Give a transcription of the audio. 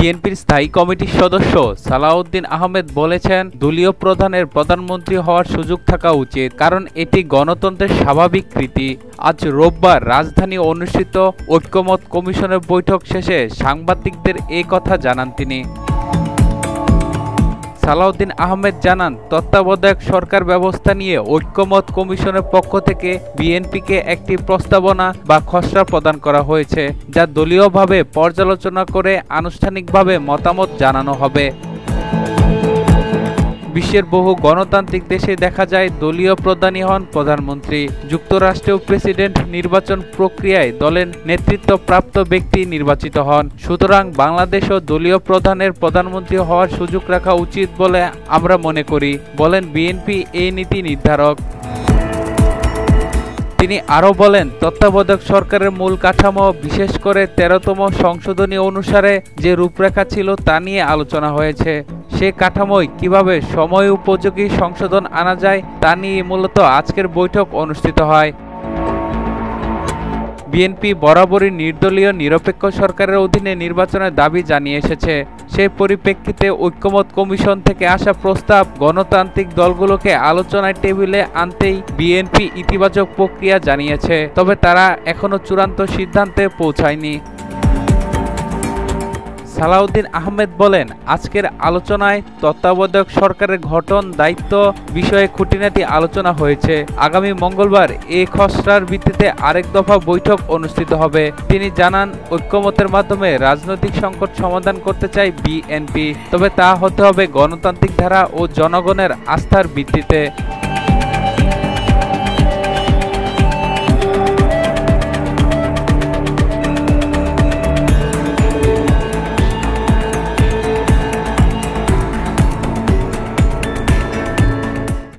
বিএনপির স্থায়ী কমিটির সদস্য সালাউদ্দিন আহমেদ বলেছেন, দলীয় প্রধানের প্রধানমন্ত্রী হওয়ার সুযোগ থাকা উচিত, কারণ এটি গণতন্ত্রের স্বাভাবিক রীতি। আজ রোববার রাজধানী অনুষ্ঠিত ঐক্যমত কমিশনের বৈঠক শেষে সাংবাদিকদের এ কথা জানান তিনি। সালাউদ্দিন আহমেদ জানান, তত্ত্বাবধায়ক সরকার ব্যবস্থা নিয়ে ঐক্যমত কমিশনের পক্ষ থেকে বিএনপিকে একটি প্রস্তাবনা বা খসড়া প্রদান করা হয়েছে, যা দলীয়ভাবে পর্যালোচনা করে আনুষ্ঠানিকভাবে মতামত জানানো হবে। বিশ্বের বহু গণতান্ত্রিক দেশে দেখা যায় দলীয় প্রধানই হন প্রধানমন্ত্রী। যুক্তরাষ্ট্রেও প্রেসিডেন্ট নির্বাচন প্রক্রিয়ায় দলের নেতৃত্বপ্রাপ্ত ব্যক্তি নির্বাচিত হন। সুতরাং বাংলাদেশও দলীয় প্রধানের প্রধানমন্ত্রী হওয়ার সুযোগ রাখা উচিত বলে আমরা মনে করি, বলেন বিএনপি এই নীতি নির্ধারক। তিনি আরও বলেন, তত্ত্বাবধায়ক সরকারের মূল কাঠামো, বিশেষ করে 13তম সংশোধনী অনুসারে যে রূপরেখা ছিল তা নিয়ে আলোচনা হয়েছে। সে কাঠামোয় কিভাবে সময় উপযোগী সংশোধন আনা যায় তা নিয়ে মূলত আজকের বৈঠক অনুষ্ঠিত হয়। বিএনপি বরাবরই নির্দলীয় নিরপেক্ষ সরকারের অধীনে নির্বাচনের দাবি জানিয়ে এসেছে। সেই পরিপ্রেক্ষিতে ঐক্যমত কমিশন থেকে আসা প্রস্তাব গণতান্ত্রিক দলগুলোকে আলোচনার টেবিলে আনতেই বিএনপি ইতিবাচক প্রক্রিয়া জানিয়েছে, তবে তারা এখনো চূড়ান্ত সিদ্ধান্তে পৌঁছায়নি। সালাউদ্দিন আহমেদ বলেন, আজকের আলোচনায় তত্ত্বাবধায়ক সরকারের গঠন দায়িত্ব বিষয়ে খুঁটিনাটি আলোচনা হয়েছে। আগামী মঙ্গলবার এই খসড়ার ভিত্তিতে আরেক দফা বৈঠক অনুষ্ঠিত হবে। তিনি জানান, ঐক্যমতের মাধ্যমে রাজনৈতিক সংকট সমাধান করতে চায় বিএনপি, তবে তা হতে হবে গণতান্ত্রিক ধারা ও জনগণের আস্থার ভিত্তিতে।